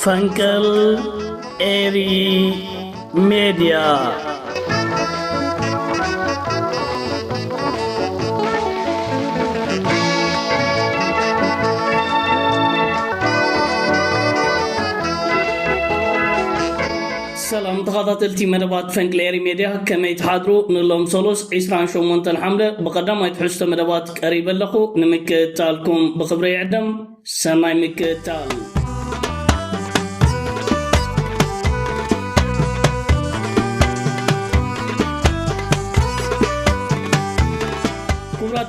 ፈንቅል ኤሪ ሚዲያ سلام تخاطلتي مدبات فنكليري ميديا كما يتحضروا نلوم سولوس عسران شومونتن حملة بقدام يتحسوا مدبات قريبا لكم نمكتالكم بخبري عدم سماي مكتال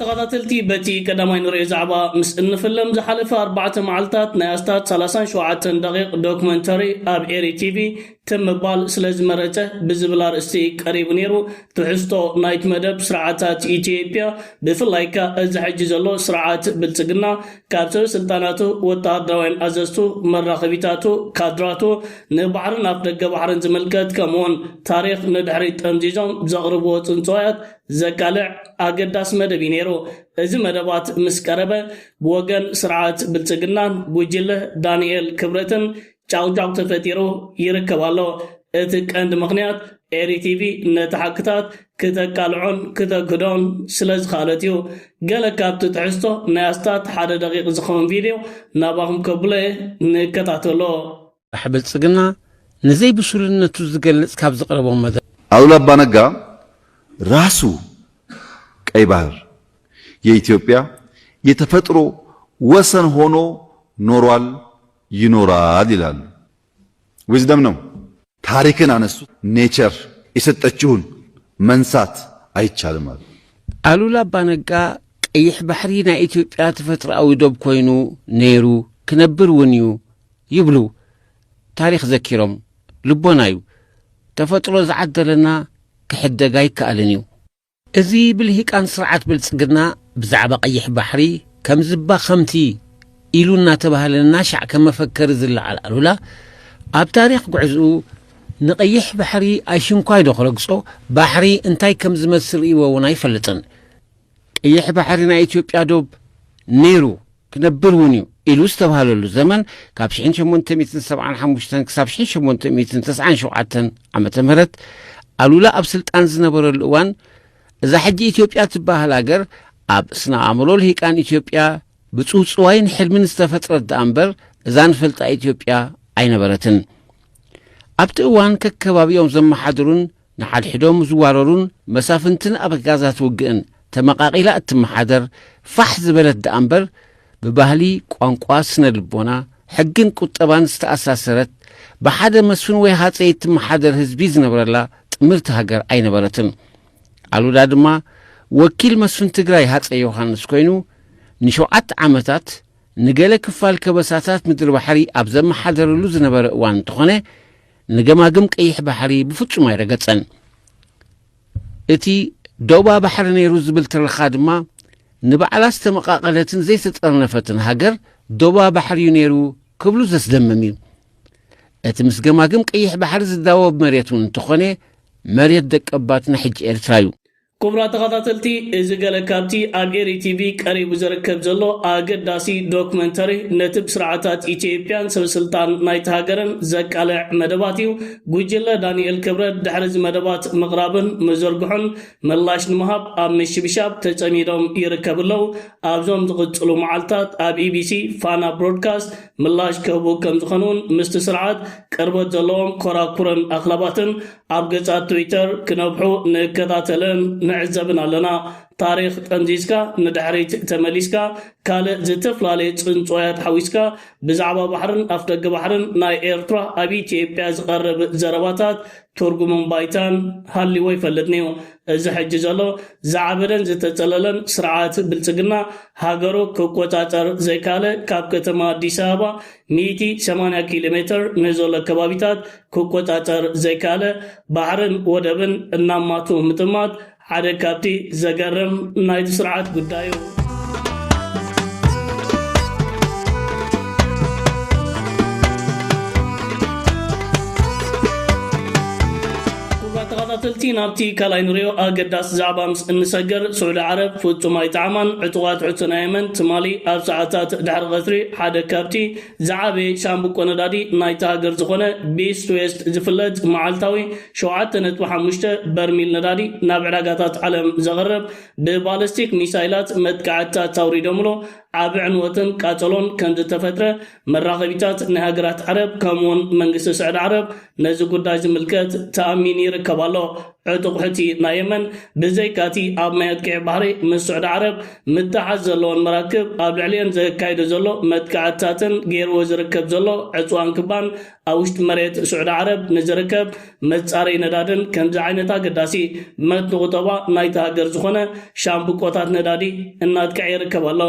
تغطلتي بتي كدامين رئيس عبا مسئن فيلم زحلف 4 معلتات ناستات 37 دقيق دوكمنتري اب ايري تي في تم بال سلاز مرته بزبلار استي قريب نيرو تحستو نايت مدب سرعاتات ايتيوبيا بفلايكا ازحج زلو سرعات بلصقنا كابتر سلطاناتو وتادراوين ازستو مراخبيتاتو كادراتو نبحر نافدغ بحرن زملكت كمون تاريخ ندحري تنجيزم زغربو صنصويات زكالع اگداس مدب نيرو እዚ መደባት ምስቀረበ በወገን ስርዓት ብልጽግናን ጉጅለ ዳንኤል ክብረትን ጫውጫው ተፈጢሮ ይርከባሎ እቲ ቀንድ ምክንያት ኤሪቲቪ ነተሐክታት ከተቃልዑን ከተግዶን ስለዝኻለትዩ ገለ ካብቲ ትሕዝቶ ናያስታት ሓደ ደቂቕ ዝኸውን ቪድዮ ናባኹም ከብለ ንከታተሎ ብልጽግና ነዘይ ብሱልነቱ ዝገልጽ ካብ ዝቀረቦም መደብ አሉላ አባ ነጋ ራሱ ቀይ ባህር የኢትዮጵያ የተፈጥሮ ወሰን ሆኖ ኖሯል ይኖራል ይላሉ። ዊዝደም ነው። ታሪክን አነሱ። ኔቸር የሰጠችውን መንሳት አይቻልም አሉ። አሉላ አባ ነጋ ቀይሕ ባህሪ ናይ ኢትዮጵያ ተፈጥሮአዊ ዶብ ኮይኑ ነይሩ ክነብር ወንዩ ይብሉ ታሪክ ዘኪሮም ልቦናዩ ተፈጥሮ ዝዓደለና ክሕደጋ ይከኣልን እዩ። እዚ ብልሂቃን ስርዓት ብልጽግና ብዛዕባ ቀይሕ ባህሪ ከም ዝባ ኸምቲ ኢሉና ተባህለና ሻዕ ከም መፈከር ዝለዓል አሉላ ኣብ ታሪክ ጉዕዝኡ ንቀይሕ ባህሪ ኣይሽንኳይ ደኸረግጾ ባህሪ እንታይ ከም ዝመስል ይወውና ይፈልጥን ቀይሕ ባህሪ ናይ ኢትዮጵያ ዶብ ነይሩ ክነብር እውን እዩ ኢሉ ዝተባህለሉ ዘመን ካብ 1875 ክሳብ 1897 ዓመተ ምህረት አሉላ ኣብ ስልጣን ዝነበረሉ እዋን እዛ ሕጂ ኢትዮጵያ ትባህል ሃገር ኣብ ስና ኣእምሮ ልሂቃን ኢትዮጵያ ብፅውፅዋይን ሕልምን ዝተፈጥረት ዳእምበር እዛን ፈልጣ ኢትዮጵያ ኣይነበረትን ኣብቲ እዋን ከከባቢኦም ዘመሓድሩን ንሓድሕዶም ዝዋረሩን መሳፍንትን ኣበጋዛት ውግእን ተመቃቂላ እትመሓደር ፋሕ ዝበለት ዳእምበር ብባህሊ ቋንቋ ስነ ልቦና ሕግን ቁጠባን ዝተኣሳሰረት ብሓደ መስፍን ወይ ሃፀይ እትመሓደር ህዝቢ ዝነበረላ ጥምርቲ ሃገር ኣይነበረትን አሉላ ድማ ወኪል መስፍን ትግራይ ሃፀይ ዮሐንስ ኮይኑ ንሸውዓተ ዓመታት ንገለ ክፋል ከበሳታት ምድሪ ባሕሪ ኣብ ዘመሓደረሉ ዝነበረ እዋን እንተኾነ ንገማግም ቀይሕ ባሕሪ ብፍጹም ኣይረገጸን እቲ ዶባ ባሕሪ ነይሩ ዝብል ትርኻ ድማ ንበዓላ ዝተመቃቐለትን ዘይተጠርነፈትን ሃገር ዶባ ባሕሪ ነይሩ ክብሉ ዘስደምም እዩ እቲ ምስ ገማግም ቀይሕ ባሕሪ ዝዳወብ መሬት እውን እንተኾነ መሬት ደቀባትና ሕጂ ኤርትራ እዩ كبرى تغطلتي إذا قال كابتي أجري تي في قريب زركب زلو أجداسي دوكمنتري نتب سرعات إثيوبيان سو سلطان نايت هاجرن زكالع مدباتيو جوجلا دانيال كبرت دحرز مدبات مغربن مزرقحن ملاش نمهاب أم مش بشاب تجميرهم يركبلو أبزوم تقتلو معلتات أب إي بي سي فانا برودكاست ملاش كوبو كم زخنون مستسرعات كربت زلوم كراكورن أخلاباتن أبجزات تويتر كنبحو نكتاتلن نعزبنا لنا تاريخ تنجيسكا ندحريت تمليسكا كالة زتفلالي تنصويات حويسكا بزعبا بحرن أفتق بحرن ناي إيرترا أبي تيبياز غرب زرباتات ترجمون بايتان هاللي ويفلتنيو زحج زلو زعبرن زتتللن سرعات بلصقنا هاجرو كوكوتاتر زي كالة كاب كتما ديسابا 180 كيلومتر نزول كبابيتات كوكوتاتر زي كالة بحرن ودبن الناماتو متمات حدا كابتي زقرم نايد سرعات قدايو ተኸታተልቲ ናብቲ ካልኣይ ንሪኦ ኣገዳሲ ዛዕባ ምስ እንሰገር ስዑድ ዓረብ ፍጹም ኣይጠዓማን ዕጡቓት ዕቱና የመን ትማሊ ኣብ ሰዓታት ድሕሪ ቀትሪ ሓደ ካብቲ ዝዓበየ ሻምብቆ ነዳዲ ናይቲ ሃገር ዝኾነ ቤስት ዌስት ዝፍለጥ መዓልታዊ 7.5 በርሚል ነዳዲ ናብ ዕዳጋታት ዓለም ዘቕርብ ብባለስቲክ ሚሳይላት መጥቃዕትታት ኣውሪዶምሎ ዓብ ዕንወትን ቃፀሎን ከም ዝተፈጥረ መራኸቢታት ናይ ሃገራት ዓረብ ከምኡውን መንግስቲ ስዑድ ዓረብ ነዚ ጉዳይ ዝምልከት ተኣሚኑ ይርከብ ኣሎ። ዕጡቕ ሕቲ ናይ የመን ብዘይካቲ ኣብ ማይ ኣጥቂዕ ባሕሪ ምስ ስዑድ ዓረብ ምትሓዝ ዘለዎን መራክብ ኣብ ልዕሊአን ዘካይዶ ዘሎ መጥቃዕትታትን ገይርዎ ዝርከብ ዘሎ ዕፅዋን ክባን ኣብ ውሽጢ መሬት ስዑድ ዓረብ ንዝርከብ መጻረይ ነዳድን ከምዚ ዓይነት ኣገዳሲ መትኒ ቁጠባ ናይቲ ሃገር ዝኾነ ሻምብቆታት ነዳዲ እናጥቅዐ ይርከብ ኣሎ።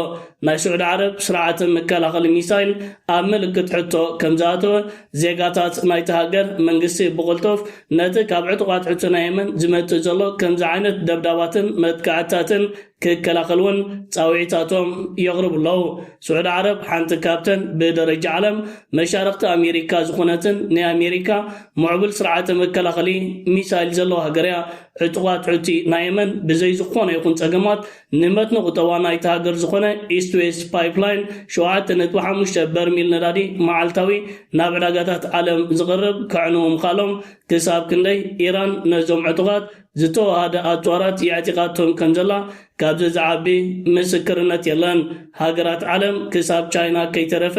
ናይ ስዑድ ዓረብ ስርዓተ መከላኸሊ ሚሳይል ኣብ ምልክት ሕቶ ከም ዝኣተወ ዜጋታት ናይቲ ሃገር መንግስቲ ብቕልጡፍ ነቲ ካብ ዕጡቓት ዕቱና የመን ዝመጽእ ዘሎ ከምዚ ዓይነት ደብዳባትን መጥቃዕትታትን ክከላኸልውን ጻውዒታቶም የቕርቡ ኣለዉ። ስዑድ ዓረብ ሓንቲ ካብተን ብደረጃ ዓለም መሻርክቲ ኣሜሪካ ዝኾነትን ናይ ኣሜሪካ ምዕቡል ስርዓተ መከላኸሊ ሚሳይል ዘለዎ ሃገር እያ። ዕጡቓት ሕቲ ናይ የመን ብዘይ ዝኾነ ይኹን ፀገማት ንመትኒ ቁጠባ ናይቲ ሃገር ዝኾነ ኢስት ዌስት ፓይፕላይን 7.5 በርሚል ነዳዲ መዓልታዊ ናብ ዕዳጋታት ዓለም ዝቕርብ ክዕንዉ ምኻሎም ክሳብ ክንደይ ኢራን ነዞም ዕጡቓት ዝተዋሃደ ኣፅዋራት የዕጢቓቶም ከም ዘላ ካብዚ ዝዓቢ ምስክርነት የለን። ሃገራት ዓለም ክሳብ ቻይና ከይተረፈ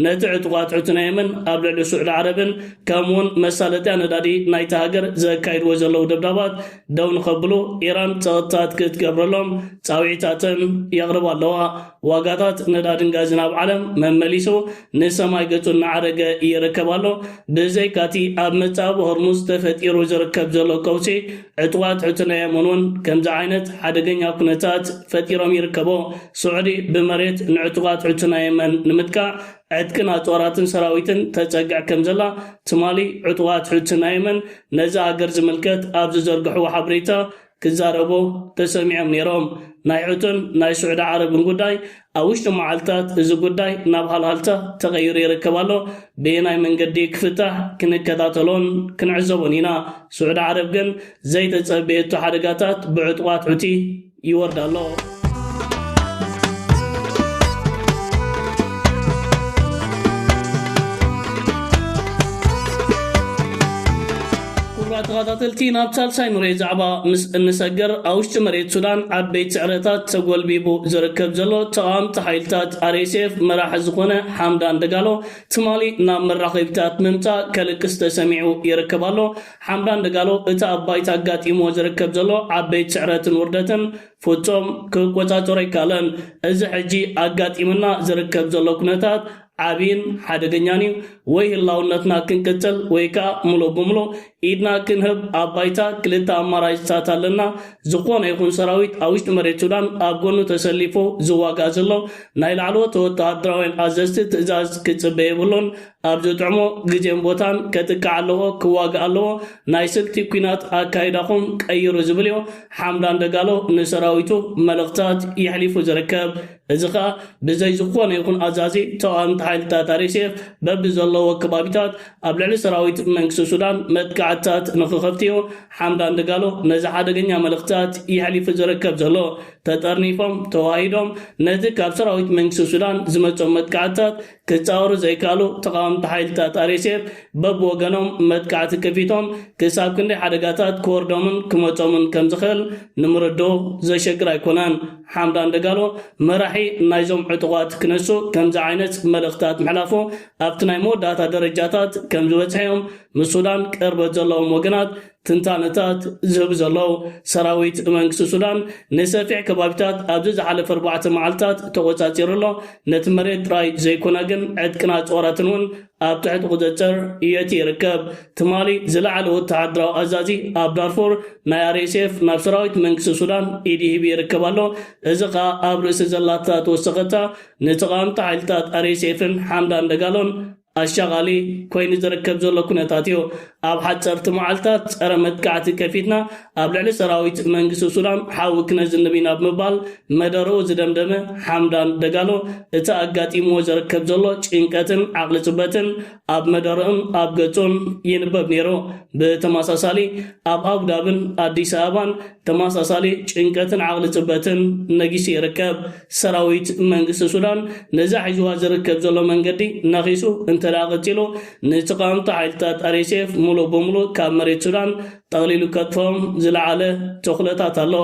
ነቲ ዕጡቓት ዕቱና የመን ኣብ ልዕሊ ስዑድ ዓረብን ከምኡውን መሳለጥያ ነዳዲ ናይቲ ሃገር ዘካይድዎ ዘለዉ ደብዳባት ደው ንኸብሉ ኢራን ፀቕጥታት ክትገብረሎም ጻውዒታትን የቕርቡ ኣለዋ። ዋጋታት ነዳድን ጋዝን ኣብ ዓለም መመሊሱ ንሰማይ ገጹ እናዓረገ ይርከብ ኣሎ። ብዘይካቲ ኣብ መጻብ ሆርሙዝ ተፈጢሩ ዝርከብ ዘሎ ቀውሲ ዕጡቓት ዕቱና የመን እውን ከምዚ ዓይነት ሓደገኛ ኩነታት ፈጢሮም ይርከቦ። ስዑዲ ብመሬት ንዕጡቓት ዕቱና የመን ንምጥቃዕ ዕጥቅን ኣፅዋራትን ሰራዊትን ተፀግዕ ከም ዘላ ትማሊ ዕጡቓት ዕቱና የመን ነዚ ሃገር ዝምልከት ኣብ ዝዘርግሕዎ ሓበሬታ ክዛረቦ ተሰሚዖም ነይሮም። ናይ ዕቱን ናይ ስዑድ ዓረብን ጉዳይ ኣብ ውሽጢ መዓልትታት እዚ ጉዳይ ናብ ሃልሃልታ ተቐይሩ ይርከብ ኣሎ። ብናይ መንገዲ ክፍታሕ ክንከታተሎን ክንዕዘቦን ኢና። ስዑድ ዓረብ ግን ዘይተፀበየቱ ሓደጋታት ብዕጡቓት ዕቲ ይወርድ ኣሎ። ተኸታተልቲ ናብ ሳልሳይ ንሪኦ ዛዕባ ምስ እንሰገር ኣብ ውሽጢ መሬት ሱዳን ዓበይቲ ስዕረታት ተጎልቢቡ ዝርከብ ዘሎ ተቃወምቲ ሓይልታት RSF መራሒ ዝኾነ ሓምዳን ደጋሎ ትማሊ ናብ መራኸቢታት ምምፃእ ከልቅስ ተሰሚዑ ይርከብ ኣሎ። ሓምዳን ደጋሎ እቲ ኣብ ባይታ ኣጋጢሞ ዝርከብ ዘሎ ዓበይቲ ስዕረትን ውርደትን ፍጹም ክቆፃፀሮ ኣይከኣለን። እዚ ሕጂ ኣጋጢምና ዝርከብ ዘሎ ኩነታት ዓብይን ሓደገኛን እዩ። ወይ ህላውነትና ክንቅፅል ወይ ከዓ ሙሉ ብምሉ ኢድና ክንህብ ኣብ ባይታ ክልተ ኣማራጭታት ኣለና። ዝኾነ ይኹን ሰራዊት ኣብ ውሽጢ መሬት ሱዳን ኣብ ጎኑ ተሰሊፉ ዝዋጋእ ዘሎ ናይ ላዕለዎት ወተሃደራውያን ኣዘዝቲ ትእዛዝ ክፅበ የብሉን። ኣብ ዝጥዕሞ ግዜን ቦታን ከጥቃዕ ኣለዎ ክዋጋእ ኣለዎ። ናይ ስልቲ ኩናት ኣካይዳኹም ቀይሩ ዝብል እዩ ሓምዳን ደጋሎ ንሰራዊቱ መልእኽትታት ይሕሊፉ ዝርከብ። እዚ ከዓ ብዘይ ዝኾነ ይኹን ኣዛዚ ተቃወምቲ ሓይልታት RSF በቢ ዘለዎ ከባቢታት ኣብ ልዕሊ ሰራዊት መንግስቲ ሱዳን መጥቃዕትታት ንክኸፍትዩ ሓምዳን ደጋሎ ነዚ ሓደገኛ መልእኽትታት ይሕሊፉ ዝርከብ ዘሎ። ተጠርኒፎም ተዋሂዶም ነዚ ካብ ሰራዊት መንግስቲ ሱዳን ዝመፆም መጥቃዕትታት ክፃወሩ ዘይከኣሉ ተቃወምቲ ሓይልታት RSF በብወገኖም መጥቃዕቲ ከፊቶም ክሳብ ክንደይ ሓደጋታት ክወርዶምን ክመፆምን ከም ዝኽእል ንምርዶ ዘሸግር ኣይኮነን። ሓምዳን ደጋሎ መራሒ ናይዞም ዕጡቓት ክነሱ ከምዚ ዓይነት መልእኽትታት ምሕላፉ ኣብቲ ናይ መወዳእታ ደረጃታት ከም ዝበፅሐዮም ምስ ሱዳን ቅርበት ዘለዎም ወገናት ትንታነታት ዝህብ ዘለዉ። ሰራዊት መንግስቲ ሱዳን ንሰፊሕ ከባቢታት ኣብዚ ዝሓለፈ 4 መዓልትታት ተቆፃፂሩ ኣሎ። ነቲ መሬት ጥራይ ዘይኮነ ግን ዕጥቅና ፆራትን እውን ኣብ ትሕቲ ቁፅፅር የቲ ይርከብ። ትማሊ ዝለዓለ ወተሃደራዊ ኣዛዚ ኣብ ዳርፉር ናይ RSF ናብ ሰራዊት መንግስቲ ሱዳን ኢድ ይህብ ይርከብ ኣሎ። እዚ ከዓ ኣብ ርእሲ ዘላታ ተወሰኸታ ንተቃወምቲ ሓይልታት RSFን ሓምዳን ደጋሎን ኣሻጋሊ ኮይኑ ዝርከብ ዘሎ ኩነታት እዩ ኣብ ሓፀርቲ መዓልታት ፀረ መጥቃዕቲ ከፊትና ኣብ ልዕሊ ሰራዊት መንግስቲ ሱዳን ሓዊ ክነዝንብ ኢና ብምባል መደረኡ ዝደምደመ ሓምዳን ደጋሎ እቲ ኣጋጢምዎ ዝርከብ ዘሎ ጭንቀትን ዓቕሊ ፅበትን ኣብ መደረኡን ኣብ ገጹን ይንበብ ነይሩ ብተመሳሳሊ ኣብ ኣቡዳብን ኣዲስ ኣበባን ተመሳሳሊ ጭንቀትን ዓቕሊ ፅበትን ነጊሱ ይርከብ ሰራዊት መንግስቲ ሱዳን ነዛ ሒዝዋ ዝርከብ ዘሎ መንገዲ ነኺሱ እንተዳ ቀፂሉ ንተቃዋምቲ ሓይልታት RSF ሙሉ በሙሉ ካብ መሬት ሱዳን ጠቕሊሉ ከጥፎም ዝለዓለ ተኽለታት ኣሎ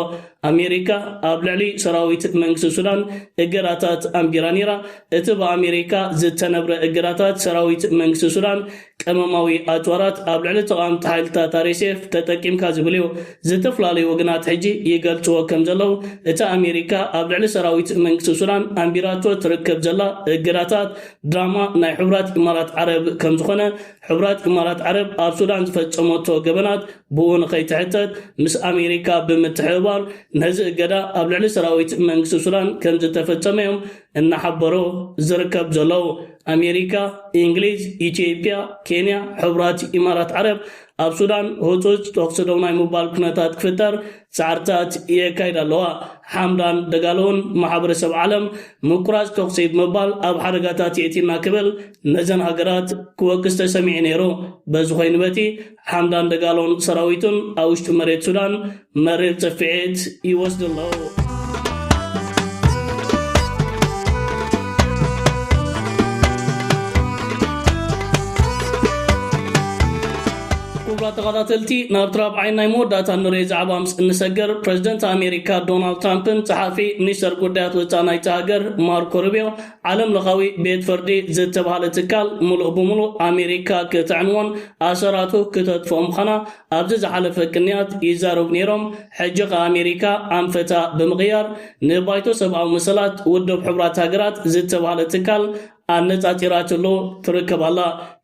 ኣሜሪካ ኣብ ልዕሊ ሰራዊት መንግስቲ ሱዳን እገዳታት ኣንቢራ ነይራ እቲ ብኣሜሪካ ዝተነብረ እገዳታት ሰራዊት መንግስቲ ሱዳን ቀመማዊ ኣትዋራት ኣብ ልዕሊ ተቃዋምቲ ሓይልታት RSF ተጠቂምካ ዝብል እዩ ዝተፈላለዩ ወገናት ሕጂ ይገልጽዎ ከም ዘለው እቲ ኣሜሪካ ኣብ ልዕሊ ሰራዊት መንግስቲ ሱዳን ኣንቢራቶ ትርከብ ዘላ እገዳታት ድራማ ናይ ሕቡራት ኢማራት ዓረብ ከም ዝኾነ ሕቡራት ኢማራት ዓረብ ኣብ ሱዳን ዝፈጸመቶ ገበናት ብኡ ንኸይትሕተት ምስ ኣሜሪካ ብምትሕብባር ነዚ እገዳ ኣብ ልዕሊ ሰራዊት መንግስቲ ሱዳን ከም ዝተፈጸመ እዮም እናሓበሩ ዝርከብ ዘለው ኣሜሪካ እንግሊዝ ኢትዮጵያ ኬንያ ሕቡራት ኢማራት ዓረብ ኣብ ሱዳን ህፁፅ ተኩሲ ደው ናይ ምባል ኩነታት ክፍጠር ፃዕርታት የካይድ ኣለዋ ሓምዳን ደጋሎን ማሕበረሰብ ዓለም ምቁራፅ ተኩሲ ብምባል ኣብ ሓደጋታት የእቲና ክብል ነዘን ሃገራት ክወቅስ ተሰሚዑ ነይሩ በዚ ኮይኑ በቲ ሓምዳን ደጋሎን ሰራዊቱን ኣብ ውሽጢ መሬት ሱዳን መሪር ፅፍዒት ይወስዱ ኣለዉ ተኸታተልቲ ናብ ትራብዓይ ናይ መወዳእታ ንሪኦ ዛዕባ ምስ እንሰገር ፕሬዚደንት ኣሜሪካ ዶናልድ ትራምፕን ጸሓፊ ሚኒስተር ጉዳያት ወፃኢ ናይቲ ሃገር ማርኮ ሩቢዮ ዓለም ለኻዊ ቤት ፍርዲ ዝተባሃለ ትካል ሙሉእ ብምሉእ ኣሜሪካ ክትዕንዎን ኣሰራቱ ክተጥፍኦ ምዃና ኣብዚ ዝሓለፈ ቅንያት ይዛረቡ ነይሮም ሕጂ ኸ ኣሜሪካ ኣንፈታ ብምቕያር ንባይቶ ሰብኣዊ መሰላት ውድብ ሕቡራት ሃገራት ዝተባሃለ ትካል ኣነጻጺራትሉ ትርከብ ኣላ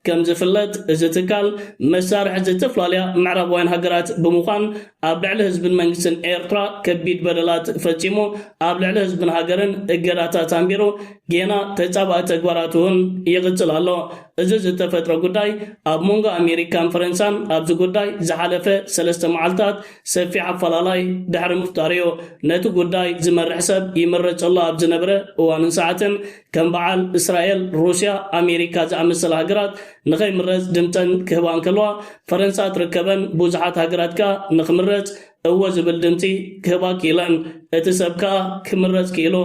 ከም ዝፍለጥ እዚ ትካል መሳርሒ ዝተፈላለዩ ምዕራባውያን ሃገራት ብምዃን ኣብ ልዕሊ ህዝብን መንግስትን ኤርትራ ከቢድ በደላት ፈጺሙ ኣብ ልዕሊ ህዝብን ሃገርን እገዳታት ኣንቢሩ ጌና ተጻባእ ተግባራት እውን ይቕጽል ኣሎ እዚ ዝተፈጥረ ጉዳይ ኣብ ሞንጎ ኣሜሪካን ፈረንሳን ኣብዚ ጉዳይ ዝሓለፈ 3 መዓልታት ሰፊሕ ኣፈላላይ ድሕሪ ምፍጣር እዩ ነቲ ጉዳይ ዝመርሕ ሰብ ይምረፅ ኣሎ ኣብ ዝነበረ እዋንን ሰዓትን ከም በዓል እስራኤል ሩስያ ኣሜሪካ ዝኣመሰለ ሃገራት ንኸይምረፅ ድምፀን ክህባ እንከለዋ ፈረንሳ ትርከበን ብዙሓት ሃገራት ከዓ ንኽምረፅ እወ ዝብል ድምፂ ክህባ ክኢለን እቲ ሰብ ከዓ ክምረፅ ክኢሉ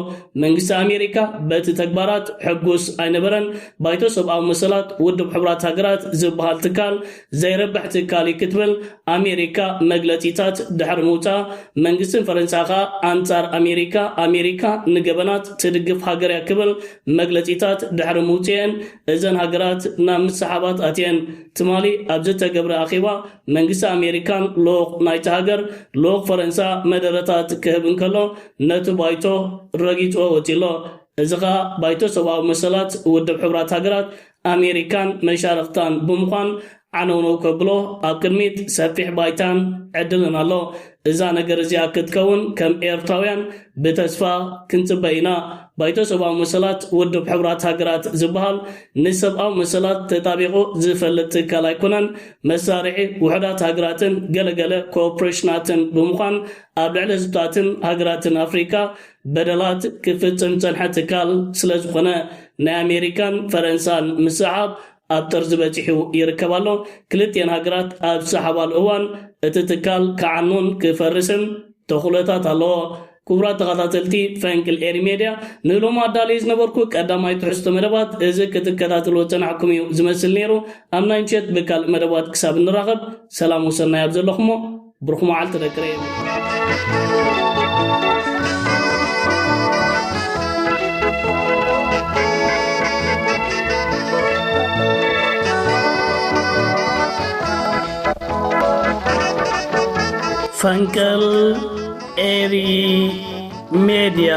መንግስቲ ኣሜሪካ በቲ ተግባራት ሕጉስ ኣይነበረን ባይቶ ሰብኣዊ መሰላት ውድብ ሕቡራት ሃገራት ዝበሃል ትካል ዘይረብሕ ትካል ክትብል ኣሜሪካ መግለፂታት ድሕሪ ምውፃእ መንግስትን ፈረንሳ ከዓ ኣንጻር ኣሜሪካ ንገበናት ትድግፍ ሃገር እያ ክብል መግለፂታት ድሕሪ ምውፅአን እዘን ሃገራት ናብ ምሰሓባት ኣትየን ትማሊ ኣብዚ ተገብረ ኣኺባ መንግስቲ ኣሜሪካን ልኡኽ ናይቲ ሃገር ልኡኽ ፈረንሳ መደረታት ክህብ እንከሎ ነቲ ባይቶ ረጊፅዎ ወፂሎ እዚ ኸኣ ባይቶ ሰብኣዊ መሰላት ውድብ ሕቡራት ሃገራት ኣሜሪካን መሻርክታን ብምዃን ዓነውነው ከብሎ ኣብ ቅድሚት ሰፊሕ ባይታን ዕድልን ኣሎ እዛ ነገር እዚኣ ክትከውን ከም ኤርትራውያን ብተስፋ ክንፅበ ኢና ባይቶ ሰብኣዊ መሰላት ውድብ ሕቡራት ሃገራት ዝበሃል ንሰብኣዊ መሰላት ተጣቢቑ ዝፈልጥ ትካል ኣይኮነን መሳርሒ ውሕዳት ሃገራትን ገለገለ ኮኦፕሬሽናትን ብምዃን ኣብ ልዕሊ ህዝብታትን ሃገራትን ኣፍሪካ በደላት ክፍፅም ፀንሐ ትካል ስለ ዝኾነ ናይ ኣሜሪካን ፈረንሳን ምስሓብ ኣብ ጠርዚ በፂሑ ይርከብ ኣሎ ክልቲአን ሃገራት ኣብ ዝሰሓባሉ እዋን እቲ ትካል ክዓኑን ክፈርስን ተኽእሎታት ኣለዎ ክቡራት ተኸታተልቲ ፈንቅል ኤሪ ሜድያ ንሎማ ኣዳልዩ ዝነበርኩ ቀዳማይ ትሕዝቶ መደባት እዚ ክትከታተልዎ ፀናሕኩም እዩ ዝመስል ነይሩ ኣብ ናይ ምሸት ብካልእ መደባት ክሳብ እንራኸብ ሰላም ወሰናይ ኣብ ዘለኹሞ ብሩኽ መዓልቲ ደቅረ ፈንቅል ኤሪ ሜድያ